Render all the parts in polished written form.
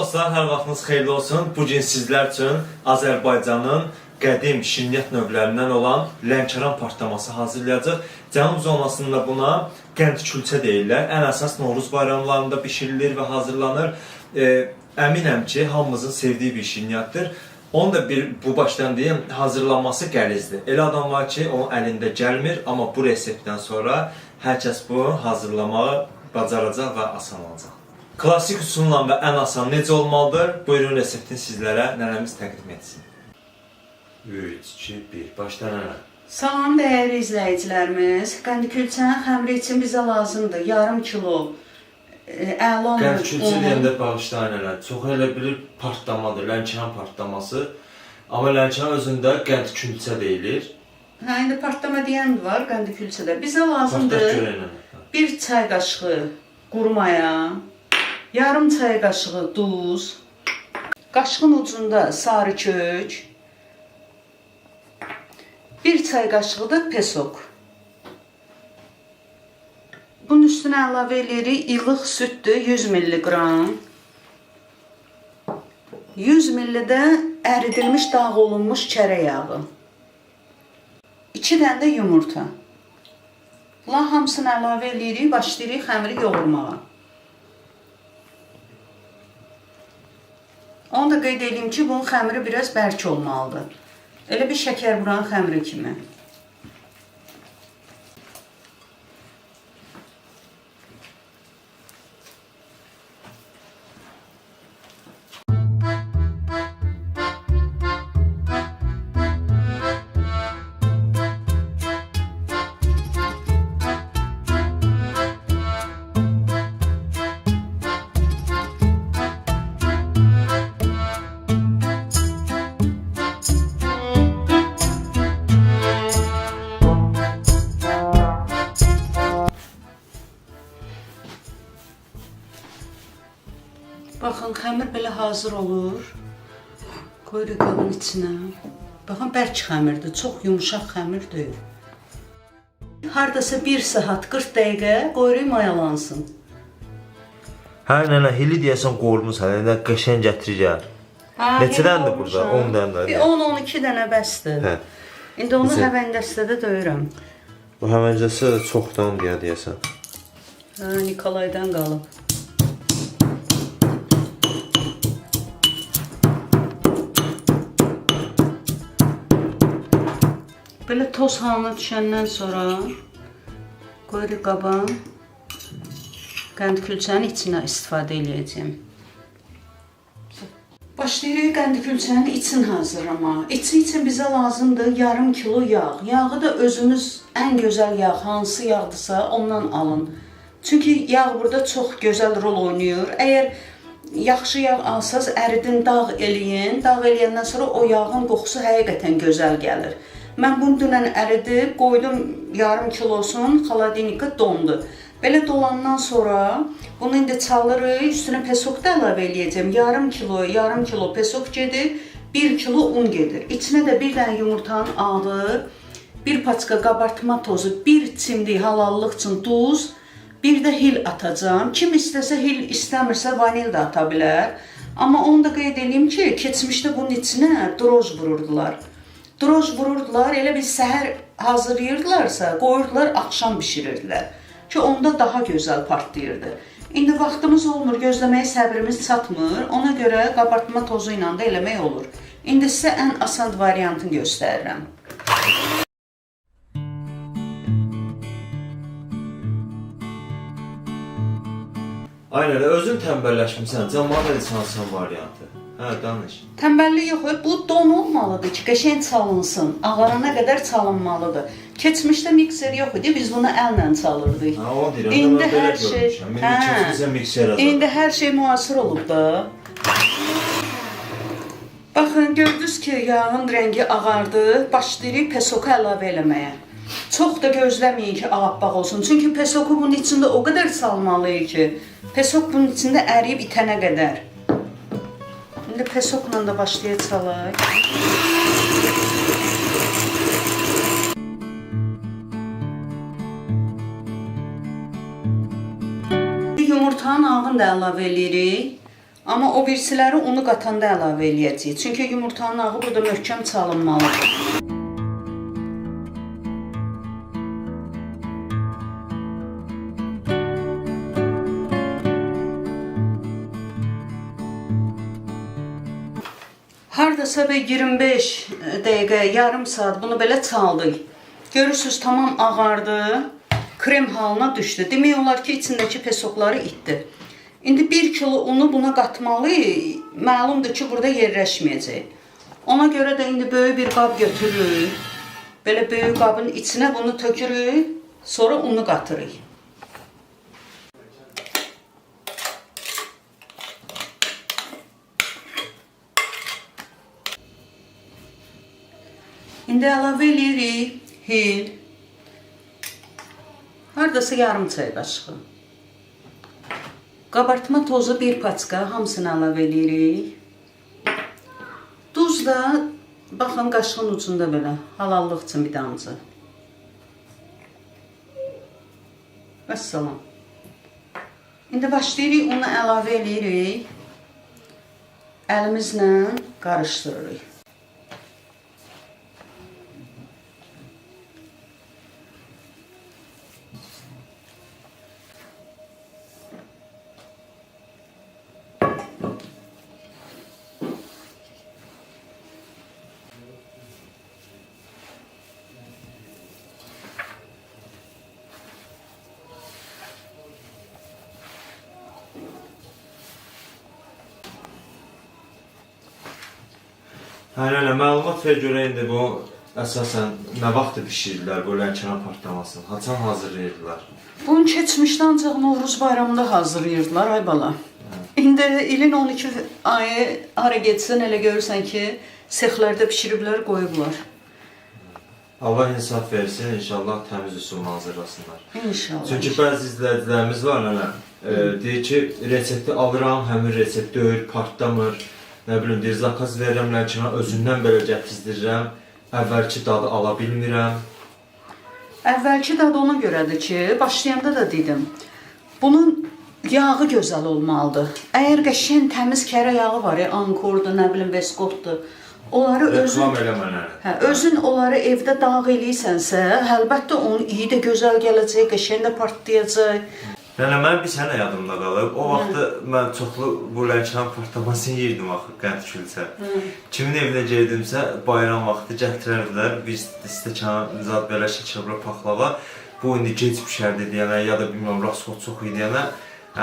dostlar, hər vaxtınız xeyirli olsun. Bugün sizlər üçün Azərbaycanın qədim şirniyyat növlərindən olan Lənkəran partlaması hazırlayacaq. Cənub zonasında buna qənd külçə deyirlər. Ən əsas Novruz bayramlarında bişirilir və hazırlanır. Əminəm ki, hamımızın sevdiyi bir şirniyyatdır. Onu da bu başdan deyim, hazırlanması qəlizdir. Elə adam var ki, onun əlində gəlmir, amma bu reseptdən sonra hər kəs bu hazırlamağı bacaracaq və asan olacaq. Klasik üsulla və ən asan necə olmalıdır? Buyurun reseptin sizlərə nənəmiz təqdim etsin. 3, 2, 1, başla nənə. Salam dəyərli izləyicilərimiz. Qənd külçənin xəmiri üçün bizə lazımdır yarım kilo əlon. Qənd külçə deyəndə bağışlayın nənə. Çox elə bilir partlamadır, Lənkəran partlaması. Amma Lənkəran özündə qənd külçə deyilir. Hə, indi partlama deyən var qənd külçədə. Bizə lazımdır 1 çay qaşığı quru maya, yarım çay qaşığı duz, qaşığın ucunda sarı kök, 1 çay qaşığı da pesok. Bunun üstünə əlavə edirik ilıq süddür 100 mg. 100 ml də əridilmiş dağ olunmuş kərə yağı. 2 dənə də yumurta. Bunların hamısını əlavə edirik, başlayırıq xəmiri yoğurmağa. Onu da qeyd edeyim ki, bunun xəmiri biraz bərk olmalıdır. Elə bir şəkər buranın xəmiri kimi. Baxın, xəmir belə hazır olur. Qoyuruq qabın içinə. Baxın, bərk xəmirdir, çox yumuşaq xəmir deyil. Hardasa 1 saat 40 dəqiqə qoyuruq mayalansın. Hə nənə, hili deyəsən qoyulmusan, elə qəşəng gətirəcək. Neçə dənədir burada? 10 dənə. 10-12 dənə bəsdir. Hə. İndi onu həvəndəstədə döyürəm. Bu həvəndəstə də çoxdan deyəsən. Hə, Nikolaydan qalıb. Belə toz halına düşəndən sonra qoyuruq qaba, qənd külçənin içinə istifadə edəcəyim. Başlayırıq qənd külçənin için hazırlamağa. İçi üçün bizə lazımdır yarım kilo yağ. Yağı da özünüz ən gözəl yağ hansı yağdırsa ondan alın. Çünki yağ burada çox gözəl rol oynayır. Əgər yaxşı yağ alsaz əridin, dağ eləyin. Dağ eləyəndən sonra o yağın qoxusu həqiqətən gözəl gəlir. Mən bunu dünən əridib, qoydum yarım kilosun, xaladenika dondu. Belə dolandan sonra bunu indi çalırıq, üstünə pesok da əlavə eləyəcəm. Yarım kilo pesok gedir, 1 kilo un gedir. İçinə də bir dənə yumurtanın ağı, 1 paçka qabartma tozu, 1 çimdik halallıq üçün duz, bir də hil atacağım. Kim istəsə hil, istəmirsə vanil də ata bilər. Amma onu da qeyd edeyim ki, keçmişdə bunun içinə droj vururdular. Droj vururdular, elə bir səhər hazırlayırdılarsa, qoyurdular, axşam bişirirdilər. Ki, onda daha gözəl partlayırdı. İndi vaxtımız olmur, gözləməyə səbrimiz çatmır. Ona görə qabartma tozu ilə də eləmək olur. İndi sizə ən asan variantını göstərirəm. Aynen, özün tənbəlləşmirsən, cəmaat edisansan variantı. Hə, danış. Tənbəllik yox, bu don olmalıdır ki, qəşəng çalınsın, ağarana qədər çalınmalıdır. Keçmişdə mikser yox idi, biz bunu əllə çalırdıq. Hə, o deyirəm, İndi mən belə hər şey, görmüşəm. İndi hər şey müasir olub da. Baxın, gördünüz ki, yağın rəngi ağardı, başlayırıq pesoku əlavə eləməyə. Çox da gözləməyin ki, ağappaq olsun. Çünki pesoku bunun içində o qədər salmalıyıq ki, pesok bunun içində əriyib itənə qədər. İndi pesokla da başlayacaq. Yumurtanın ağını da əlavə edirik. Amma o birisiləri unu qatanda əlavə eləyəcəyik. Çünki yumurtanın ağı burada möhkəm çalınmalıdır. Hardasa bir 25 dəqiqə, yarım saat bunu belə çaldıq. Görürsünüz, tamam ağardı, krem halına düşdü. Demək olar ki, içindəki pesokları itdi. İndi 1 kilo unu buna qatmalıyıq. Məlumdur ki, burada yerləşməyəcək. Ona görə də indi böyük bir qab götürürük. Belə böyük qabın içinə bunu tökürük, sonra unu qatırıq. İndi əlavə edirik hil. Hardasa yarım çay qaşığı. Qabartma tozu 1 paçka, hamısını əlavə edirik. Duz da, baxın, qaşığın ucunda belə, halallıq üçün bir damcı. Vəssalam. İndi başlayırıq, onu əlavə edirik. Əlimizlə qarışdırırıq. Hə, məlumat ver görə indi bu əsasən nə vaxt bişirdilər bu Lənkəran partlamasını? Haçan hazırlayırdılar? Bunu keçmişdə ancaq Novruz bayramında hazırlayırdılar, ay bala. İndi ilin 12 ayı hara getsən elə görürsən ki, sexlərdə bişiriblər, qoyublar. Allah insaf versin, inşallah təmiz üsulla hazırlasınlar. İnşallah. Çünki bəzi izləyicilərimiz var, nənə, deyir ki, resepti alıram, həmin resept deyil, partlamır. Nə bilim, deyir, zakaz verirəm, Lənkərana özündən belə gətizdirirəm, əvvəlki dadı ala bilmirəm. Əvvəlki dadı ona görədir ki, başlayanda da dedim, bunun yağı gözəl olmalıdır. Əgər qəşəng təmiz kərə yağı var, Ankordur, nə bilim, Veskotdur, onları Reklam eləmə nənə. özün onları evdə dağ eləyirsənsə, əlbəttə onun iyi də gözəl gələcək, qəşəng də partlayacaq. Nənə, mən bir sənə yadımda qalıb. O vaxtı mən çoxlu bu Lənkəran partlamasını yeyirdim axı, qənd külçə. Kimin evinə geldimsə, bayram vaxtı gətirərdilər bir stəkan zad belə şəkərbə paxlava. Bu indi gec pişərdi deyənə, ya da bilmirəm, raskot çox idi deyənə,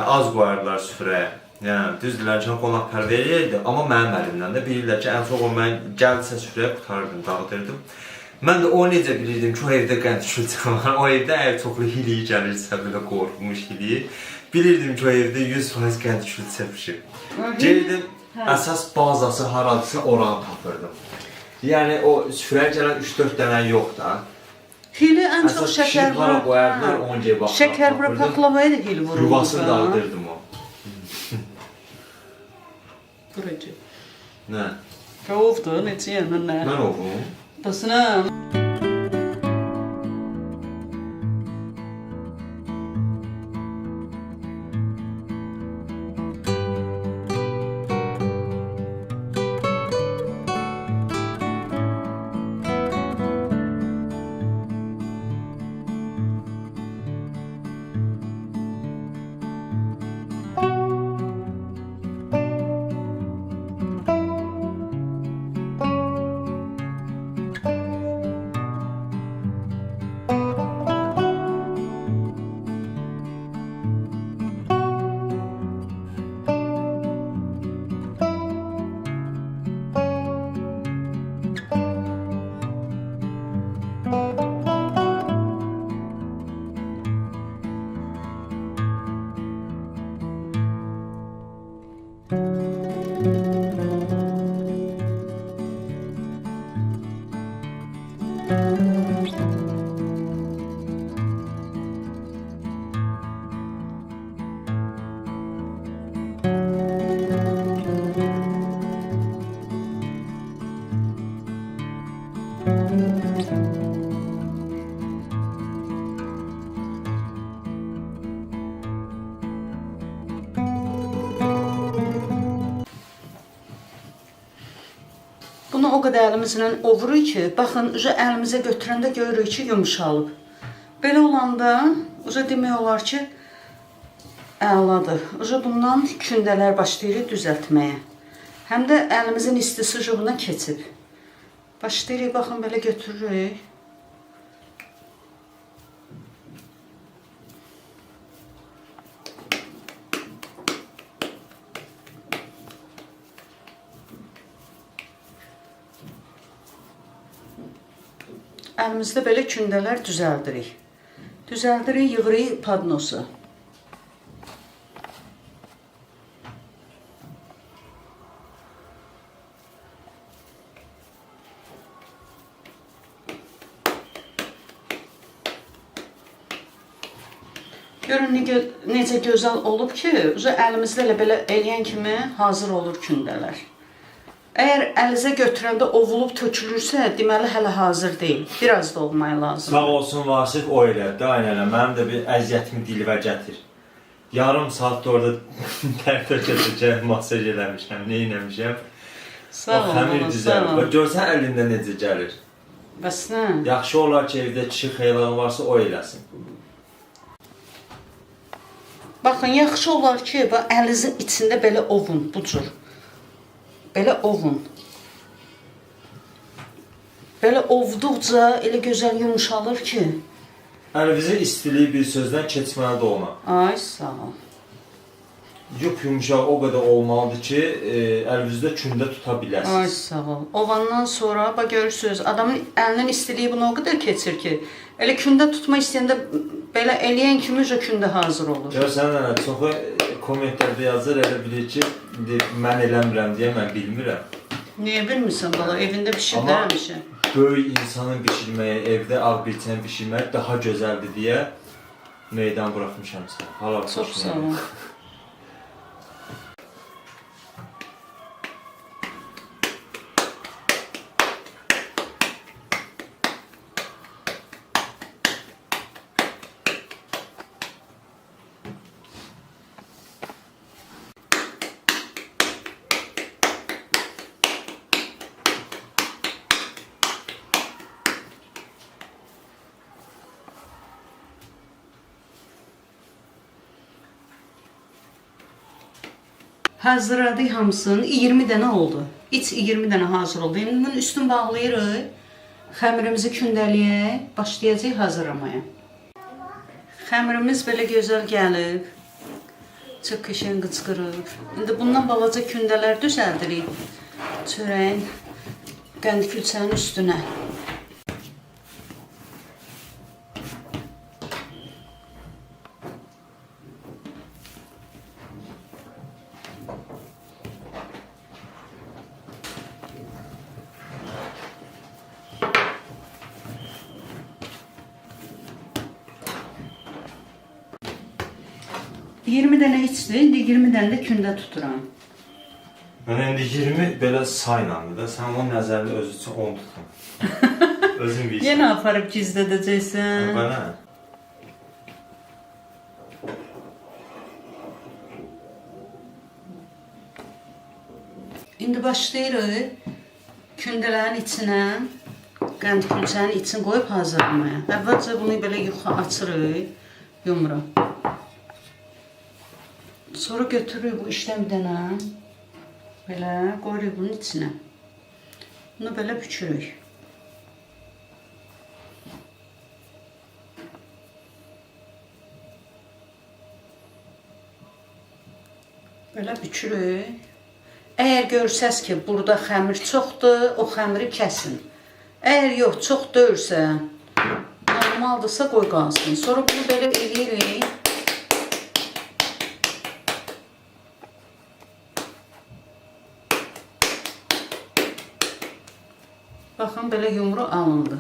az qoyardılar süfrəyə. Yəni, düzdür, Lənkəran qonaqpərvər idi, amma mənim əlimdən də bilirlər ki, ən çox o mən gəldisə süfrəyə qutarırdım, dağıdırdım. Mən də o necə bilirdim ki, o evdə qənd külçə var. O evdə əgər çoxlu hiliyi gəlirsə, belə qorxmuş hiliyi, bilirdim ki, o evdə 100% qənd külçə pişir. Geldim, əsas bazası haradırsa oranı tapırdım. Yəni, o süfrəyə gələn 3-4 dənə yox da. Hili ən çox şəkərbura qoyardılar, 10 cəyə baxırdım. Şəkərbura paklavaya da hil vururdu. Yuvasını dağıdırdım o. Buracı. Nə? Qovdu, necə yəni, nə? Mən oğlum. Dasına. bunu o qədər əlimizlə ovuruq ki, baxın, əlimizə götürəndə görürük ki, yumuşalıb. Belə olanda, demək olar ki, əladır. Bundan kündələr başlayırıq düzəltməyə. Həm də əlimizin istisi buna keçib. Başlayırıq, baxın, belə götürürük. Əlimizdə belə kündələr düzəldirik. Düzəldirik, yığırıq padnosu. Görün necə gözəl olub ki, əlimizdə elə belə eləyən kimi hazır olur kündələr. Əgər əlinizə götürəndə ovulub tökülürsə, deməli hələ hazır deyil. Biraz da olmaya lazımdır. Sağ olsun Vasif, o elədi. Aynen, mənim də bir əziyyətimi dilivə gətir. Yarım saat da orada tərtər masaj eləmişəm, nə eləmişəm. Sağ olun, həmir düzəlir. Görsən əlində necə gəlir. Bəs nə? Yaxşı olar ki, evdə kişi xeylan varsa o eləsin. Baxın, yaxşı olar ki, əlinizin içində belə ovun, bu cür. Belə ovun. Belə ovduqca elə gözəl yumuşalır ki. Əlinizin istiliyi bir sözdən keçməlidir ona. Ay, sağ ol. Yumuşaq o qədər olmalıdır ki, əlinizdə kündə tuta biləsiniz. Ay, sağ ol. Ovandan sonra, görürsünüz, adamın əlinin istiliyi buna o qədər keçir ki, elə kündə tutma istəyəndə belə eləyən kimi kündə hazır olur. Görsən, çoxu kommentlərdə yazır, elə bilir ki, mən eləmirəm deyə mən bilmirəm. Niyə bilmirsən bala? Evində bişir həmişə. Böyük insanın bişirməyi, evdə ağ birçən bişirmək daha gözəldir deyə meydan buraxmışam sizə. Çox sağ ol. Hazırladık hamısını, 20 dənə oldu. İç 20 dənə hazır oldu. İndi bunun üstünü bağlayırıq. Xəmirimizi kündəliyək, başlayacaq hazırlamaya. Xəmirimiz belə gözəl gəlib. Çox qəşəng qıcqırır. İndi bundan balaca kündələr düzəldirik. Çörəyin, qənd külçənin üstünə. Yirmi dənə içdi, indi 20 dənə də kündə tuturam. Mən indi 20 belə saylandı da, sən onun nəzərini özü üçün 10 tutun. Özün bilsin. Yenə aparıb gizlədəcəksən. Bana. İndi başlayırıq kündələrin içinə, qənd külçənin içini qoyub hazırlamaya. Əvvəlcə bunu belə yuxu açırıq, yumuruq. Sonra götürürük bu işdən bir dənə, belə qoyuruq bunun içinə. Bunu belə bükürük. Belə bükürük. Əgər görsəz ki, burada xəmir çoxdur, o xəmiri kəsin. Əgər yox, çox deyilsə, normaldırsa qoy qalsın. Sonra bunu belə eləyirik. Baxın, belə yumru alındı.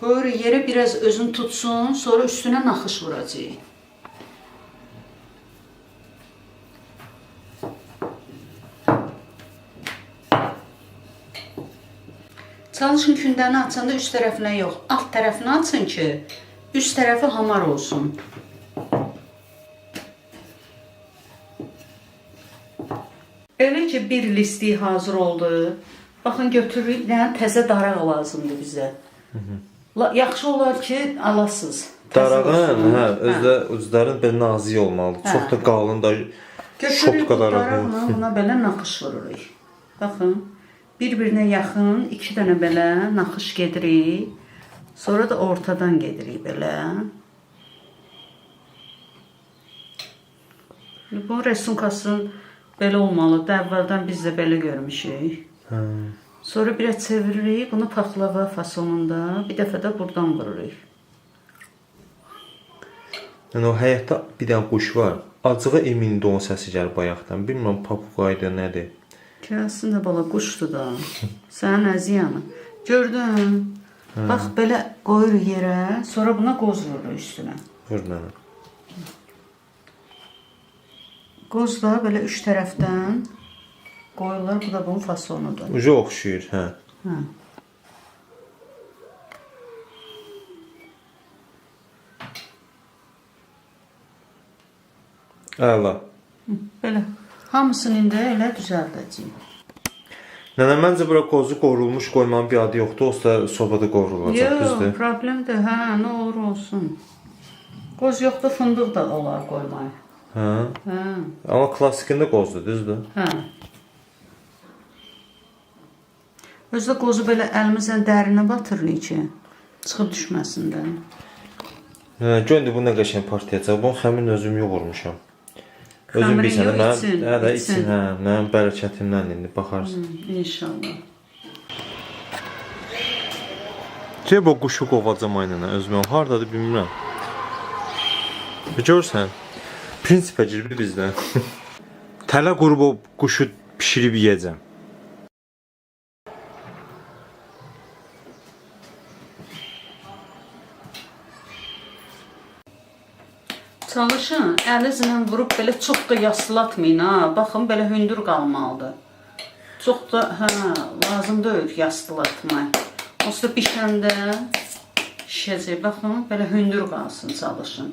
Qoyuruq yerə biraz özünü tutsun, sonra üstünə naxış vuracaq. Çalışın kündəni açanda üst tərəfinə yox, alt tərəfinə açın ki, üst tərəfi hamar olsun. Elə ki, bir listi hazır oldu. Baxın götürürük, yəni təzə daraq lazımdır bizə. Yaxşı olar ki, alasınız. Darağın, hə, özdə ucların belə nazik olmalıdır. Çox da qalın da götürürük bu daraq. daraqla buna belə naxış vururuq. Baxın, bir-birinə yaxın 2 dənə belə naxış gedirik. Sonra da ortadan gedirik belə. Bu resunkasının belə olmalıdır. Əvvəldən biz də belə görmüşük. Sonra biraz çeviririk. Bunu paxlava fasonunda bir dəfə də buradan vururuq. Yəni o həyətdə bir dənə quş var. Acığı emindir onun səsi gəlir bayaqdan. Bilmirəm papuqayda nədir. Gəlsin də bala quşdur da. Sənin əziyanı. Gördün? Bax belə qoyuruq yerə, sonra buna qoz vururuq üstünə. Vur mənə. Qoz da belə 3 tərəfdən qoyurlar. Bu da bunun fasonudur. Uca oxşuyur, hə. Hə. Əla. Belə. Hamısını indi elə düzəldəcəyik. Nənə, məncə bura qozu qorulmuş qoymanın bir adı yoxdur. Olsa sobada qorulacaq, düzdür? Yox, problem deyil. Hə, nə olur olsun. Qoz yoxdur, fındıq da olar qoymayı. Hə. Hə. Amma klassikində qozdur, düzdür? Hə. Özdə qozu belə əlimizlə dərinə batırırıq ki, çıxıb düşməsindən. Hə, gördü bu nə qəşəng partiyacaq. Bunu həmin özüm yoğurmuşam. Özüm Xəmirin bilsən də, yox, için, hə də için. için, hə, mənim bərəkətimdən indi baxarsın. İnşallah. Bu quşu qovacam aynana özümə. Hardadır bilmirəm. Görsən, prinsipə girib bizdən. Tələ qurub o quşu pişirib yeyəcəm. Çalışın, əlinizlə vurub belə çox da yaslatmayın ha. Baxın, belə hündür qalmalıdır. Çox da, hə, lazım deyil yaslatmayın. Olsa bişəndə şişəcək. Baxın, belə hündür qalsın, çalışın.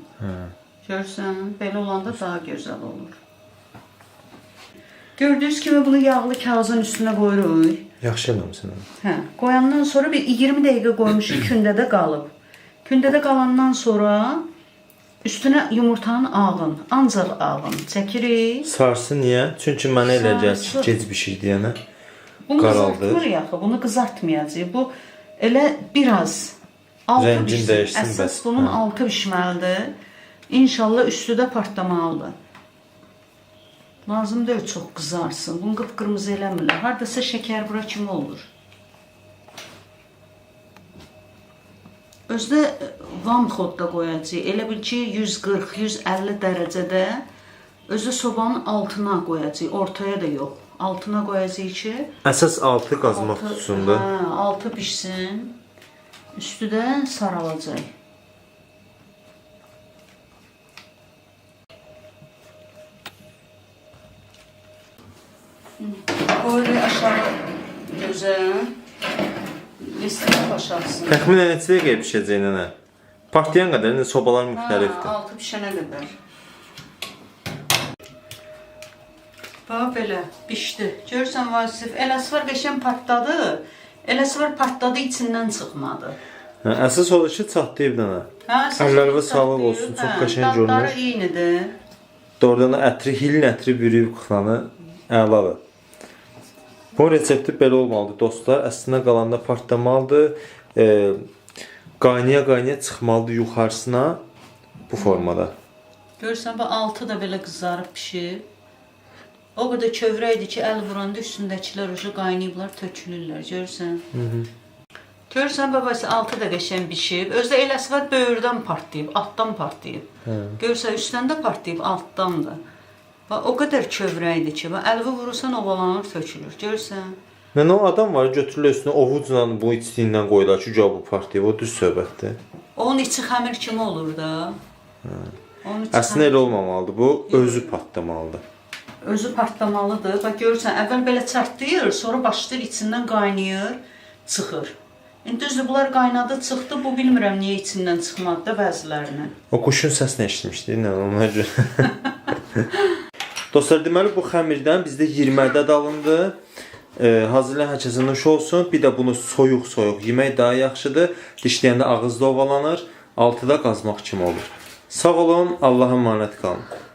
Görsən, belə olanda daha gözəl olur. Gördüyünüz kimi bunu yağlı kağızın üstünə qoyuruq. Yaxşı eləmsən. Hə, qoyandan sonra bir 20 dəqiqə qoymuşuq, kündədə qalıb. Kündədə qalandan sonra üstünə yumurtanın ağın, ancaq ağın çəkirik. Sarsı niyə? Çünki mənə elə gəlir ki, gec bişir deyənə. Bunu qaraldır. qızartmır yaxı, bunu qızartmayacaq. Bu elə biraz altı Rəngin pişsin. dəyişsin Əsas bəs. bunun Hə. altı pişməlidir. İnşallah üstü də partlamalıdır. Lazım deyil çox qızarsın. Bunu qıpqırmızı eləmirlər. Hardasa şəkər bura kimi olur. Özdə vamxodda qoyacaq. Elə bil ki 140-150 dərəcədə özü sobanın altına qoyacaq. Ortaya da yox. Altına qoyacaq ki Əsas altı qazmaq tutsun da. hə, altı pişsin. Üstü də saralacaq. Qoyuruq aşağı gözə. Listeyi başlasın. Təxminən neçə dəqiqə pişəcək nənə? Partiyan qədər indi sobalar müxtəlifdir. Altı pişənə qədər. Bax belə pişdi. Görürsən Vasif, eləsi var qəşəng partladı. Eləsi var partladı, içindən çıxmadı. Hə, əsas odur ki, çatlayıb nənə. Hə, Əllərə sağlıq olsun, çox qəşəng görünür. Dadları eynidir. Doğrudan da ətri, hilin ətri bürüyüb qıxlanı əladır. Bu resepti belə olmalıdır dostlar. Əslində qalanda partlamalıdır. Qaynaya-qaynaya çıxmalıdır yuxarısına bu formada. Görürsən, bax altı da belə qızarıb pişib. O qədər kövrə idi ki, əl vuranda üstündəkilər ucu qaynayıblar, tökülürlər. Görürsən? Görürsən, babası altı da qəşəng pişib. Özdə eləsi var böyürdən partlayıb, altdan partlayıb. Görürsən, üstdən də partlayıb, altdan da. Bax, o qədər kövrə idi ki, əlvi vurursan, ovalanır, tökülür. Görürsən? Nənə o adam var, götürülür üstünə ovucla bu içdiyindən qoyular ki, bu partlayıb. O düz söhbətdir. Onun içi xəmir kimi olur da. Əslində elə olmamalıdır. Bu özü patlamalıdır. Özü partlamalıdır. Bax, görürsən, əvvəl belə çartlayır, sonra başlayır içindən qaynayır, çıxır. İndi düzdür, bunlar qaynadı, çıxdı. Bu bilmirəm niyə içindən çıxmadı da bəzilərini. O quşun səsini eşitmişdi, nə ona görə. Dostlar, deməli bu xəmirdən bizdə 20 ədəd alındı. Hazırlayan hər kəsin nuş olsun. Bir də bunu soyuq yemək daha yaxşıdır. Dişləyəndə ağızda ovalanır, altıda qazmaq kimi olur. Sağ olun, Allah'a emanet qalın.